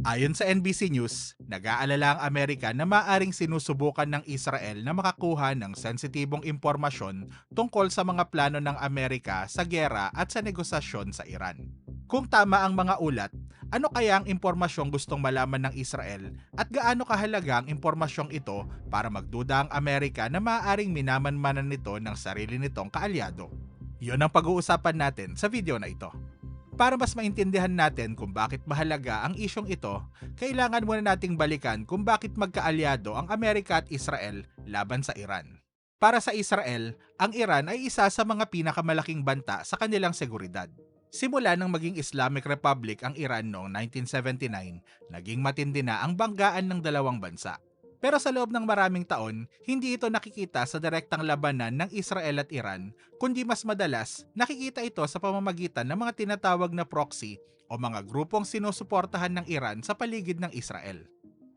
Ayon sa NBC News, nag-aalala ang Amerika na maaring sinusubukan ng Israel na makakuha ng sensitibong impormasyon tungkol sa mga plano ng Amerika sa giyera at sa negosasyon sa Iran. Kung tama ang mga ulat, ano kaya ang impormasyong gustong malaman ng Israel at gaano kahalaga ang impormasyong ito para magduda ang Amerika na maaaring minamanmanan nito ng sarili nitong kaalyado? Yon ang pag-uusapan natin sa video na ito. Para mas maintindihan natin kung bakit mahalaga ang isyong ito, kailangan muna nating balikan kung bakit magkaalyado ang Amerika at Israel laban sa Iran. Para sa Israel, ang Iran ay isa sa mga pinakamalaking banta sa kanilang seguridad. Simula nang maging Islamic Republic ang Iran noong 1979, naging matindi na ang banggaan ng dalawang bansa. Pero sa loob ng maraming taon, hindi ito nakikita sa direktang labanan ng Israel at Iran, kundi mas madalas nakikita ito sa pamamagitan ng mga tinatawag na proxy o mga grupong sinusuportahan ng Iran sa paligid ng Israel.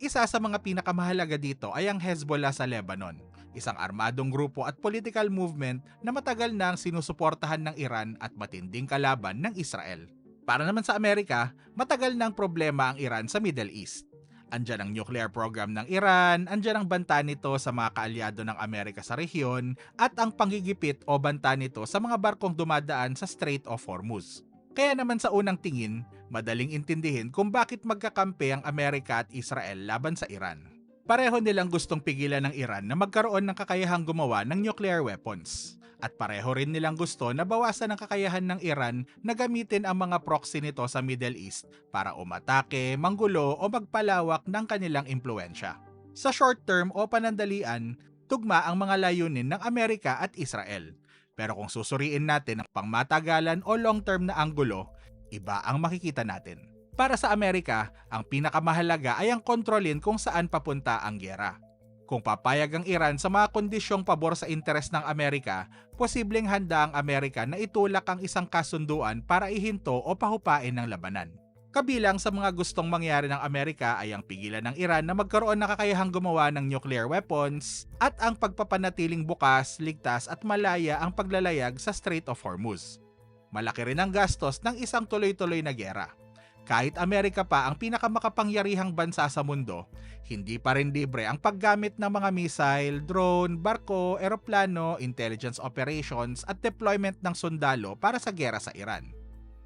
Isa sa mga pinakamahalaga dito ay ang Hezbollah sa Lebanon, isang armadong grupo at political movement na matagal na ang sinusuportahan ng Iran at matinding kalaban ng Israel. Para naman sa Amerika, matagal na ang problema ang Iran sa Middle East. Andyan ang nuclear program ng Iran, andyan ang banta nito sa mga kaalyado ng Amerika sa rehiyon, at ang panggigipit o banta nito sa mga barkong dumadaan sa Strait of Hormuz. Kaya naman sa unang tingin, madaling intindihin kung bakit magkakampi ang Amerika at Israel laban sa Iran. Pareho nilang gustong pigilan ng Iran na magkaroon ng kakayahang gumawa ng nuclear weapons. At pareho rin nilang gusto na bawasan ang kakayahan ng Iran na gamitin ang mga proxy nito sa Middle East para umatake, manggulo o magpalawak ng kanilang impluensya. Sa short term o panandalian, tugma ang mga layunin ng Amerika at Israel. Pero kung susuriin natin ang pangmatagalan o long term na anggulo, iba ang makikita natin. Para sa Amerika, ang pinakamahalaga ay ang kontrolin kung saan papunta ang giyera. Kung papayag ang Iran sa mga kondisyong pabor sa interes ng Amerika, posibleng handa ang Amerika na itulak ang isang kasunduan para ihinto o pahupain ng labanan. Kabilang sa mga gustong mangyari ng Amerika ay ang pigilan ng Iran na magkaroon ng kakayahang gumawa ng nuclear weapons at ang pagpapanatiling bukas, ligtas at malaya ang paglalayag sa Strait of Hormuz. Malaki rin ang gastos ng isang tuloy-tuloy na giyera. Kahit Amerika pa ang pinakamakapangyarihang bansa sa mundo, hindi pa rin libre ang paggamit ng mga missile, drone, barko, eroplano, intelligence operations at deployment ng sundalo para sa giyera sa Iran.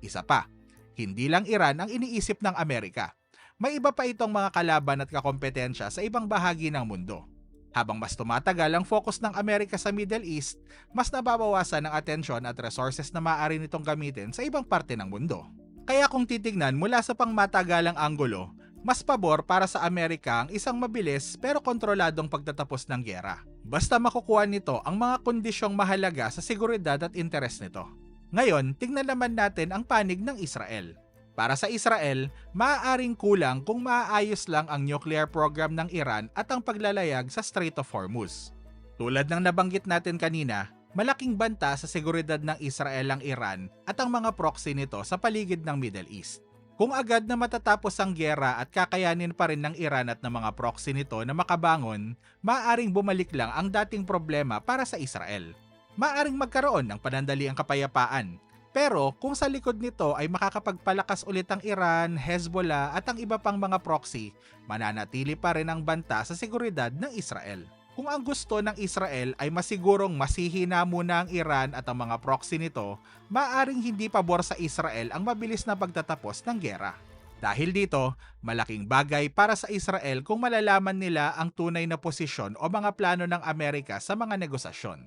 Isa pa, hindi lang Iran ang iniisip ng Amerika. May iba pa itong mga kalaban at kakompetensya sa ibang bahagi ng mundo. Habang mas tumatagal ang focus ng Amerika sa Middle East, mas nababawasan ang atensyon at resources na maaari nitong gamitin sa ibang parte ng mundo. Kaya kung titignan mula sa pangmatagalang anggulo, mas pabor para sa Amerika ang isang mabilis pero kontroladong pagtatapos ng giyera. Basta makukuha nito ang mga kondisyong mahalaga sa seguridad at interes nito. Ngayon, tignan naman natin ang panig ng Israel. Para sa Israel, maaaring kulang kung maaayos lang ang nuclear program ng Iran at ang paglalayag sa Strait of Hormuz. Tulad ng nabanggit natin kanina, malaking banta sa seguridad ng Israel ang Iran at ang mga proxy nito sa paligid ng Middle East. Kung agad na matatapos ang giyera at kakayanin pa rin ng Iran at ng mga proxy nito na makabangon, maaaring bumalik lang ang dating problema para sa Israel. Maaaring magkaroon ng panandaliang kapayapaan. Pero kung sa likod nito ay makakapagpalakas ulit ang Iran, Hezbollah at ang iba pang mga proxy, mananatili pa rin ang banta sa seguridad ng Israel. Kung ang gusto ng Israel ay masigurong masihina muna ang Iran at ang mga proxy nito, maaaring hindi pabor sa Israel ang mabilis na pagtatapos ng giyera. Dahil dito, malaking bagay para sa Israel kung malalaman nila ang tunay na posisyon o mga plano ng Amerika sa mga negosasyon.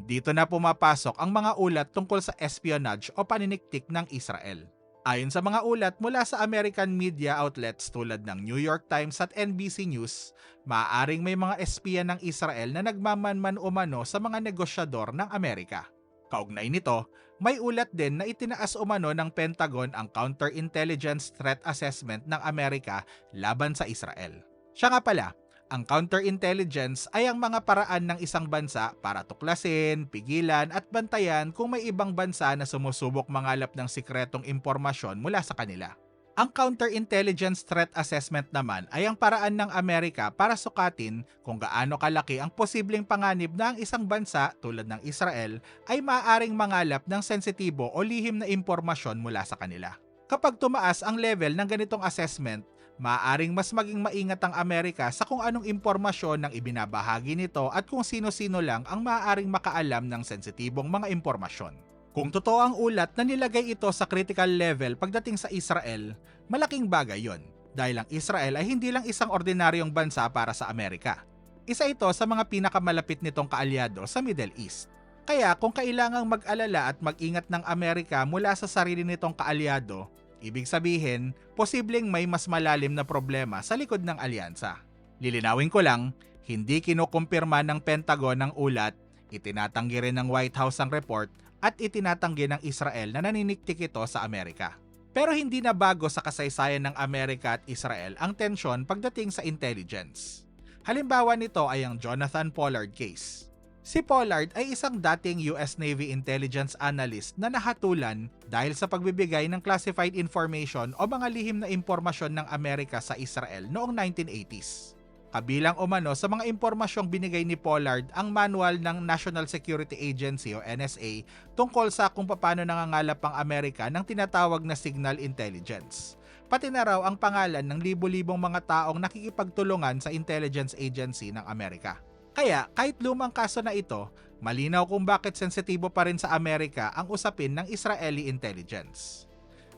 Dito na pumapasok ang mga ulat tungkol sa espionage o paniniktik ng Israel. Ayon sa mga ulat mula sa American media outlets tulad ng New York Times at NBC News, maaaring may mga espiya ng Israel na nagmamanman umano sa mga negosyador ng Amerika. Kaugnay nito, may ulat din na itinaas umano ng Pentagon ang Counterintelligence Threat Assessment ng Amerika laban sa Israel. Siya nga pala, ang counterintelligence ay ang mga paraan ng isang bansa para tuklasin, pigilan at bantayan kung may ibang bansa na sumusubok mangalap ng sikretong impormasyon mula sa kanila. Ang Counterintelligence Threat Assessment naman ay ang paraan ng Amerika para sukatin kung gaano kalaki ang posibleng panganib na ang isang bansa tulad ng Israel ay maaaring mangalap ng sensitibo o lihim na impormasyon mula sa kanila. Kapag tumaas ang level ng ganitong assessment, Maaaring mas maging maingat ang Amerika sa kung anong impormasyon ang ibinabahagi nito at kung sino-sino lang ang maaaring makaalam ng sensitibong mga impormasyon. Kung totoo ang ulat na nilagay ito sa critical level pagdating sa Israel, malaking bagay yon dahil ang Israel ay hindi lang isang ordinaryong bansa para sa Amerika. Isa ito sa mga pinakamalapit nitong kaalyado sa Middle East. Kaya kung kailangang mag-alala at mag-ingat ng Amerika mula sa sarili nitong kaalyado, ibig sabihin, posibleng may mas malalim na problema sa likod ng alyansa. Lilinawin ko lang, hindi kinukumpirma ng Pentagon ang ulat, itinatanggi rin ng White House ang report, at itinatanggi ng Israel na naniniktik ito sa Amerika. Pero hindi na bago sa kasaysayan ng Amerika at Israel ang tensyon pagdating sa intelligence. Halimbawa nito ay ang Jonathan Pollard case. Si Pollard ay isang dating US Navy intelligence analyst na nahatulan dahil sa pagbibigay ng classified information o mga lihim na impormasyon ng Amerika sa Israel noong 1980s. Kabilang umano sa mga impormasyong binigay ni Pollard ang manual ng National Security Agency o NSA tungkol sa kung paano nangangalap ang Amerika ng tinatawag na signal intelligence. Pati na raw ang pangalan ng libo-libong mga taong nakikipagtulungan sa intelligence agency ng Amerika. Kaya kahit lumang kaso na ito, malinaw kung bakit sensitibo pa rin sa Amerika ang usapin ng Israeli intelligence.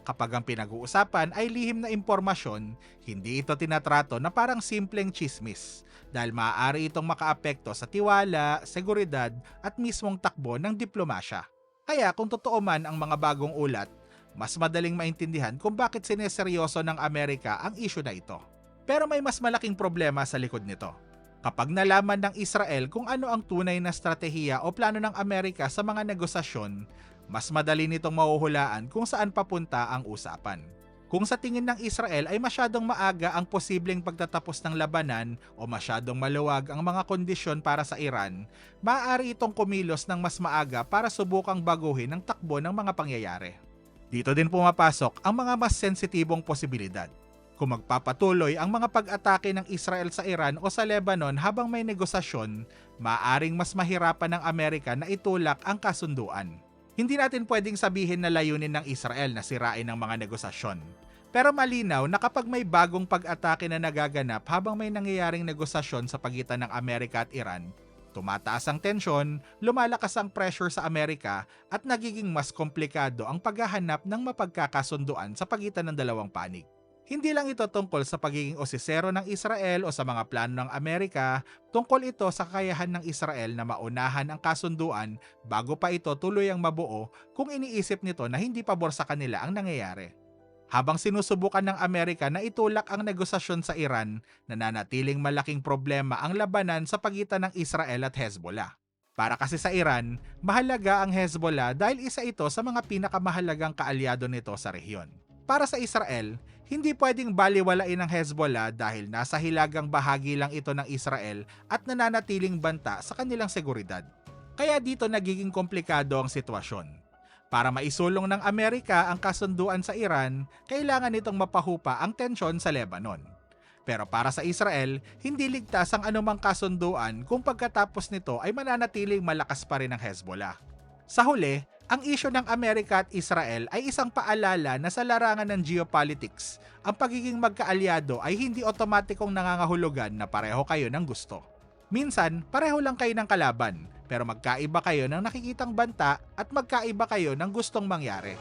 Kapag ang pinag-uusapan ay lihim na impormasyon, hindi ito tinatrato na parang simpleng chismis dahil maaari itong makaapekto sa tiwala, seguridad at mismong takbo ng diplomasya. Kaya kung totoo man ang mga bagong ulat, mas madaling maintindihan kung bakit sineseryoso ng Amerika ang issue na ito. Pero may mas malaking problema sa likod nito. Kapag nalaman ng Israel kung ano ang tunay na stratehiya o plano ng Amerika sa mga negosasyon, mas madali nitong mahuhulaan kung saan papunta ang usapan. Kung sa tingin ng Israel ay masyadong maaga ang posibleng pagtatapos ng labanan o masyadong maluwag ang mga kondisyon para sa Iran, maaari itong kumilos ng mas maaga para subukang baguhin ang takbo ng mga pangyayari. Dito din pumapasok ang mga mas sensitibong posibilidad. Kung magpapatuloy ang mga pag-atake ng Israel sa Iran o sa Lebanon habang may negosasyon, maaaring mas mahirapan ng Amerika na itulak ang kasunduan. Hindi natin pwedeng sabihin na layunin ng Israel na sirain ang mga negosasyon. Pero malinaw na kapag may bagong pag-atake na nagaganap habang may nangyayaring negosasyon sa pagitan ng Amerika at Iran, tumataas ang tensyon, lumalakas ang pressure sa Amerika at nagiging mas komplikado ang paghahanap ng mapagkakasunduan sa pagitan ng dalawang panig. Hindi lang ito tungkol sa pagiging osisero ng Israel o sa mga plano ng Amerika, tungkol ito sa kakayahan ng Israel na maunahan ang kasunduan bago pa ito tuluyang mabuo kung iniisip nito na hindi pabor sa kanila ang nangyayari. Habang sinusubukan ng Amerika na itulak ang negosasyon sa Iran, nananatiling malaking problema ang labanan sa pagitan ng Israel at Hezbollah. Para kasi sa Iran, mahalaga ang Hezbollah dahil isa ito sa mga pinakamahalagang kaalyado nito sa rehiyon. Para sa Israel, hindi pwedeng baliwalain ang Hezbollah dahil nasa hilagang bahagi lang ito ng Israel at nananatiling banta sa kanilang seguridad. Kaya dito nagiging komplikado ang sitwasyon. Para maisulong ng Amerika ang kasunduan sa Iran, kailangan nitong mapahupa ang tensyon sa Lebanon. Pero para sa Israel, hindi ligtas ang anumang kasunduan kung pagkatapos nito ay mananatiling malakas pa rin ang Hezbollah. Sa huli, ang isyu ng Amerika at Israel ay isang paalala na sa larangan ng geopolitics, ang pagiging magkaalyado ay hindi otomatikong nangangahulugan na pareho kayo ng gusto. Minsan, pareho lang kayo ng kalaban, pero magkaiba kayo ng nakikitang banta at magkaiba kayo ng gustong mangyari.